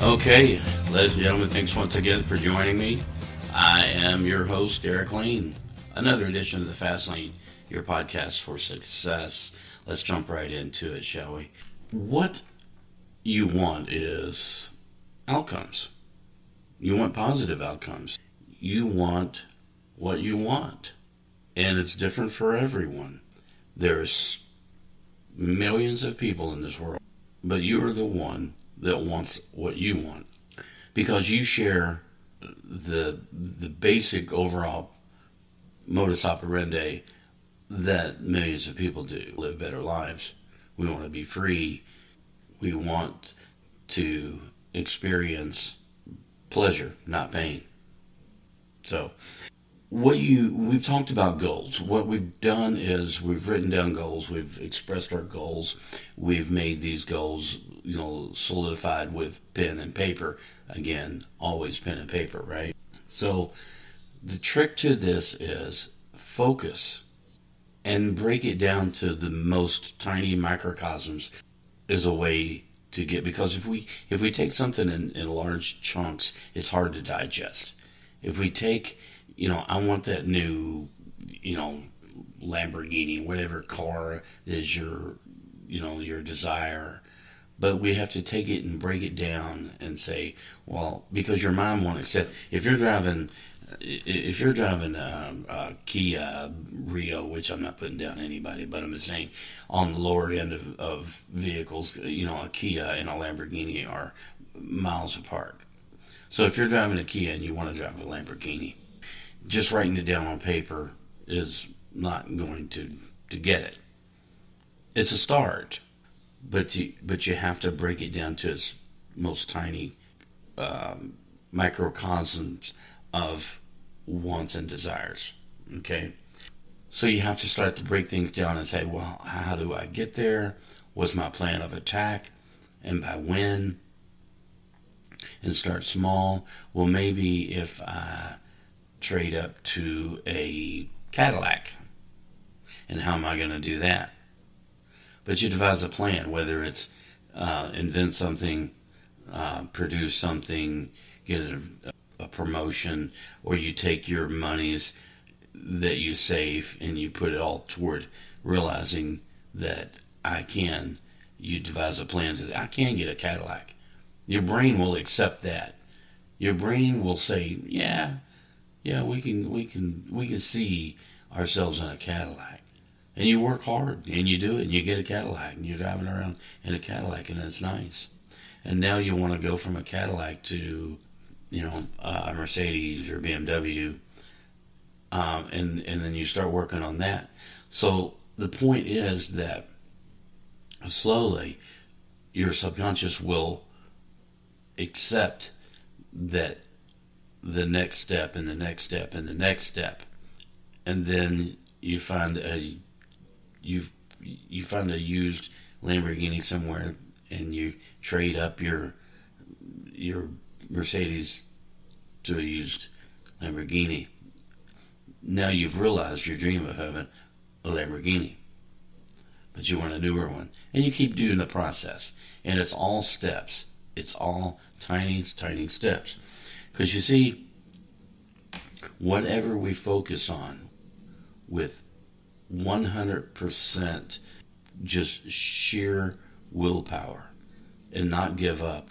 Okay, ladies and gentlemen, thanks once again for joining me. I am your host, Derek Lane. Another edition of the Fast Lane, your podcast for success. Let's jump right into it, shall we? What you want is outcomes. You want positive outcomes. You want what you want. And it's different for everyone. There's millions of people in this world, but you are the one that wants what you want because you share the basic overall modus operandi that millions of people do. Live better lives. We want to be free. We want to experience pleasure, not pain. So we've talked about goals. What we've done is we've written down goals, we've expressed our goals, we've made these goals, solidified with pen and paper. Again, always pen and paper, right? So the trick to this is focus and break it down to the most tiny microcosms is a way to get, because if we take something in large chunks, it's hard to digest. If we take, I want that new, Lamborghini, whatever car is your desire. But we have to take it and break it down and say, well, because your mind won't accept. If you're driving a Kia Rio, which I'm not putting down anybody, but I'm just saying on the lower end of vehicles, a Kia and a Lamborghini are miles apart. So if you're driving a Kia and you want to drive a Lamborghini, just writing it down on paper is not going to get it. It's a start, but you have to break it down to its most tiny microcosms of wants and desires. Okay, so you have to start to break things down and say, well, how do I get there? What's my plan of attack, and by when? And start small. Well, maybe if I trade up to a Cadillac, and how am I going to do that? But you devise a plan, whether it's invent something, produce something, get a promotion, or you take your monies that you save and you put it all toward realizing that you devise a plan I can get a Cadillac. Your brain will accept that. Your brain will say, yeah, we can see ourselves in a Cadillac. And you work hard, and you do it, and you get a Cadillac, and you're driving around in a Cadillac, and it's nice. And now you want to go from a Cadillac to, a Mercedes or BMW, and then you start working on that. So the point is that slowly your subconscious will accept that the next step and the next step and the next step, and then you find a used Lamborghini somewhere, and you trade up your Mercedes to a used Lamborghini. Now you've realized your dream of having a Lamborghini, but you want a newer one, and you keep doing the process, and it's all steps. It's all tiny steps. Because you see, whatever we focus on with 100% just sheer willpower and not give up,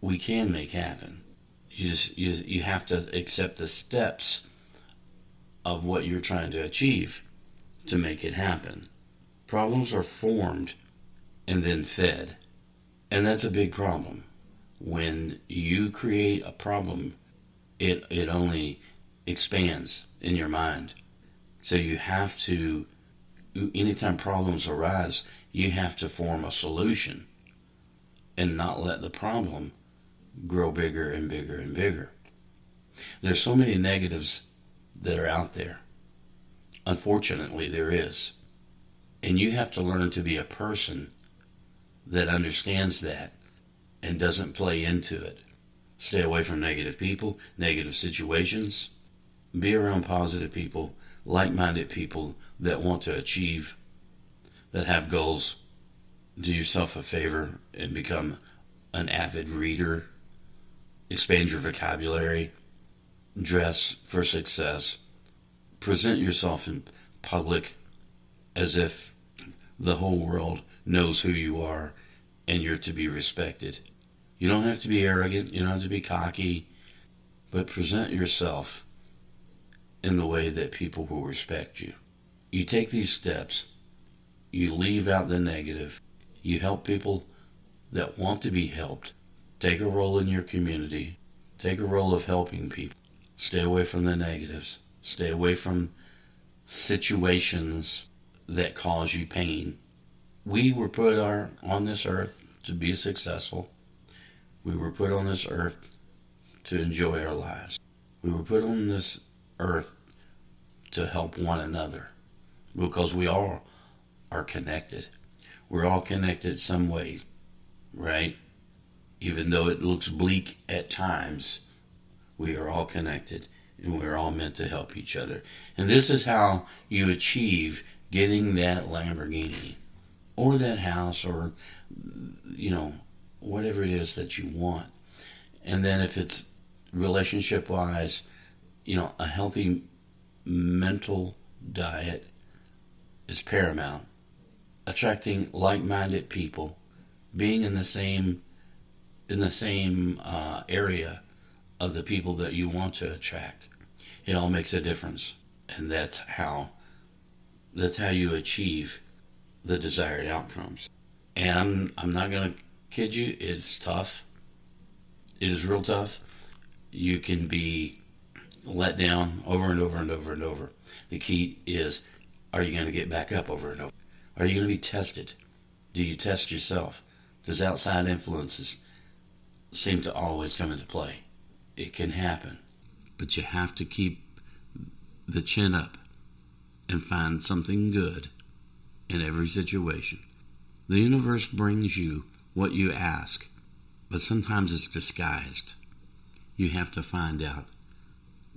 we can make happen. You have to accept the steps of what you're trying to achieve to make it happen. Problems are formed and then fed. And that's a big problem. When you create a problem, it only expands in your mind. So you have to, anytime problems arise, you have to form a solution and not let the problem grow bigger and bigger and bigger. There's so many negatives that are out there. Unfortunately, there is. And you have to learn to be a person that understands that and doesn't play into it. Stay away from negative people, negative situations. Be around positive people, like-minded people that want to achieve, that have goals. Do yourself a favor and become an avid reader. expand your vocabulary, dress for success, present yourself in public as if the whole world knows who you are and you're to be respected. You don't have to be arrogant, you don't have to be cocky, but present yourself in the way that people will respect you. You take these steps, you leave out the negative, you help people that want to be helped. Take a role in your community, take a role of helping people. Stay away from the negatives, stay away from situations that cause you pain. We were put on this earth to be successful. We were put on this earth to enjoy our lives. We were put on this earth to help one another because we all are connected. We're all connected some way, right? Even though it looks bleak at times, we are all connected and we're all meant to help each other. And this is how you achieve getting that Lamborghini or that house or, whatever it is that you want. And then if it's relationship-wise, a healthy mental diet is paramount. Attracting like-minded people, being in the same area of the people that you want to attract, it all makes a difference. And that's how you achieve the desired outcomes. And I'm not going to kid you, it's tough. It is real tough. You can be let down over and over and over and over. The key is, are you going to get back up over and over? Are you going to be tested? Do you test yourself? Does outside influences seem to always come into play? It can happen. But you have to keep the chin up and find something good in every situation. The universe brings you what you ask, but sometimes it's disguised. You have to find out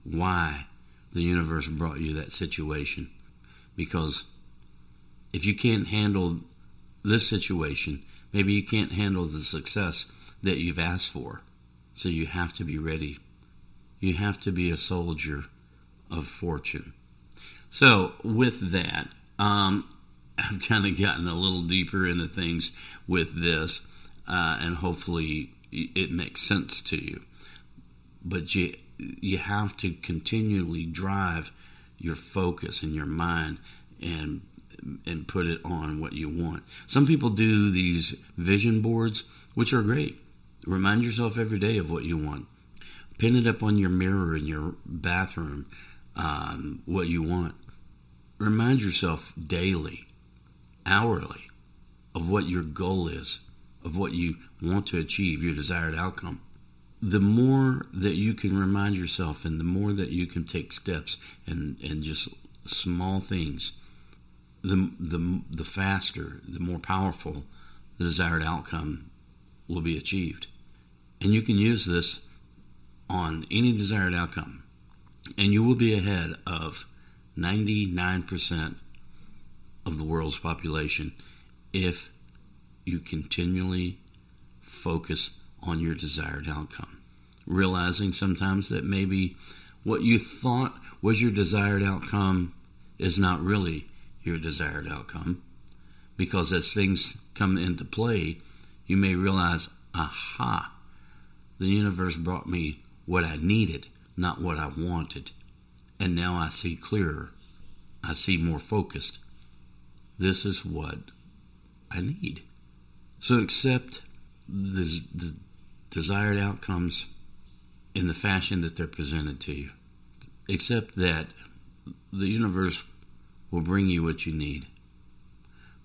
why the universe brought you that situation. Because if you can't handle this situation, maybe you can't handle the success that you've asked for. So you have to be ready. You have to be a soldier of fortune. So with that, I've kind of gotten a little deeper into things with this, and hopefully it makes sense to you. But you have to continually drive your focus and your mind and put it on what you want. Some people do these vision boards, which are great. Remind yourself every day of what you want. Pin it up on your mirror in your bathroom, what you want. Remind yourself daily, hourly, of what your goal is, of what you want to achieve, your desired outcome. The more that you can remind yourself and the more that you can take steps and just small things, the faster, the more powerful the desired outcome will be achieved. And you can use this on any desired outcome. And you will be ahead of 99% of the world's population if you continually focus on your desired outcome. Realizing sometimes that maybe what you thought was your desired outcome is not really your desired outcome. Because as things come into play, you may realize, aha, the universe brought me what I needed, not what I wanted. And now I see clearer. I see more focused. This is what I need. So accept the desired outcomes in the fashion that they're presented to you. Accept that the universe will bring you what you need.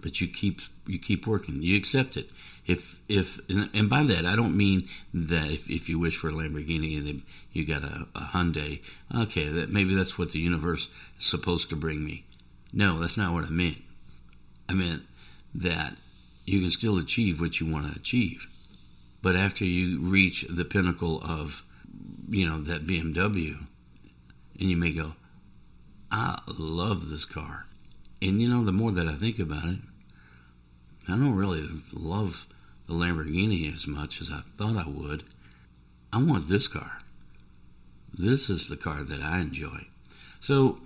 But you keep working. You accept it. And by that I don't mean that if you wish for a Lamborghini and then you got a Hyundai, okay, maybe that's what the universe is supposed to bring me. No, that's not what I meant. I meant that you can still achieve what you want to achieve. But after you reach the pinnacle of, that BMW, and you may go, I love this car. And the more that I think about it, I don't really love the Lamborghini as much as I thought I would. I want this car. This is the car that I enjoy. So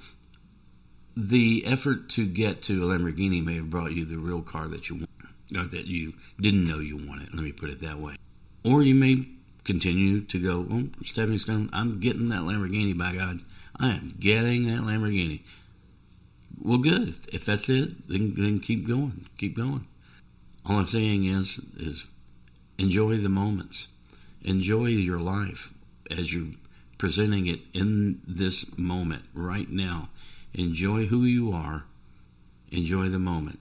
the effort to get to a Lamborghini may have brought you the real car that you want, or that you didn't know you wanted. Let me put it that way. Or you may continue to go, oh, stepping stone, I'm getting that Lamborghini, by God. I am getting that Lamborghini. Well, good. If that's it, then keep going. Keep going. All I'm saying is enjoy the moments. Enjoy your life as you're presenting it in this moment right now. Enjoy who you are. Enjoy the moment.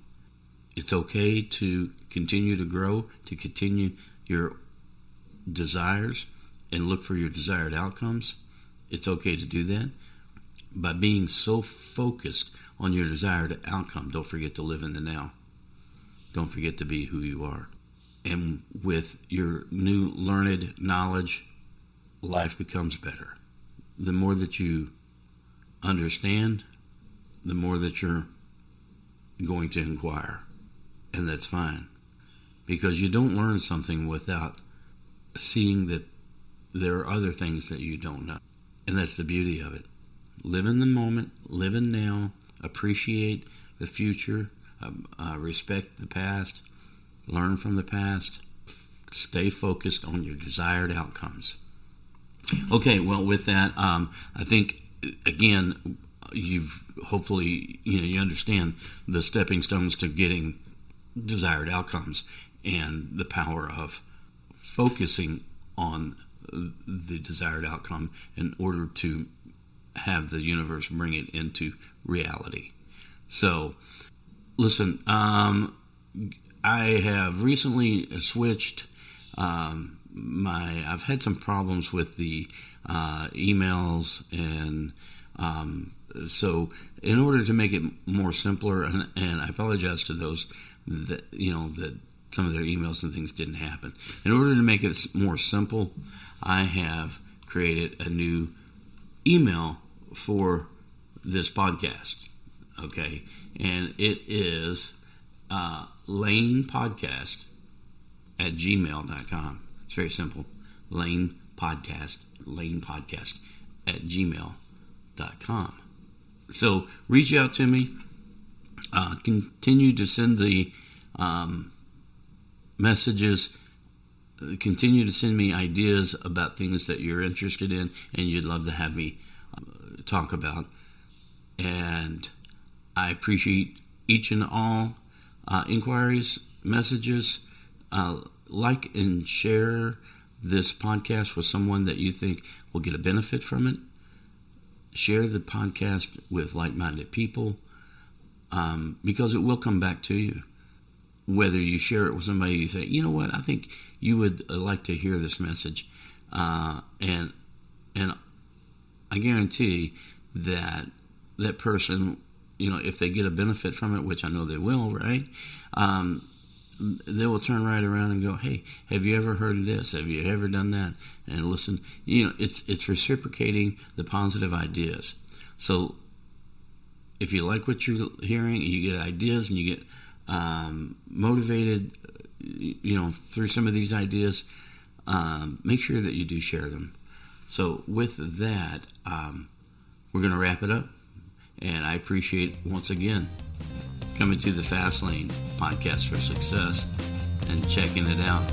It's okay to continue to grow, to continue your desires and look for your desired outcomes. It's okay to do that. By being so focused on your desired outcome, don't forget to live in the now. Don't forget to be who you are. And with your new learned knowledge, life becomes better. The more that you understand, the more that you're going to inquire. And that's fine. Because you don't learn something without seeing that there are other things that you don't know. And that's the beauty of it. Live in the moment, live in now, appreciate the future, respect the past, learn from the past, stay focused on your desired outcomes. Okay, well, with that, I think, again, you've hopefully, you understand the stepping stones to getting desired outcomes and the power of focusing on the desired outcome in order to have the universe bring it into reality. So, listen, I have recently switched I've had some problems with the emails, and so in order to make it more simpler, and I apologize to those that that some of their emails and things didn't happen. In order to make it more simple, I have created a new email for this podcast. Okay, and it is lanepodcast@gmail.com. It's very simple. lanepodcast @gmail.com. So reach out to me. Continue to send the messages. Continue to send me ideas about things that you're interested in and you'd love to have me talk about. And I appreciate each and all inquiries, messages. Like and share this podcast with someone that you think will get a benefit from it. Share the podcast with like-minded people, because it will come back to you. Whether you share it with somebody you say, you know what, I think you would like to hear this message, and I guarantee that person, if they get a benefit from it, which I know they will, right? They will turn right around and go, hey, have you ever heard of this? Have you ever done that? And listen, it's reciprocating the positive ideas. So if you like what you're hearing, you get ideas and you get motivated, through some of these ideas, make sure that you do share them. So with that, we're going to wrap it up. And I appreciate, once again, coming to the Fast Lane Podcast for Success and checking it out.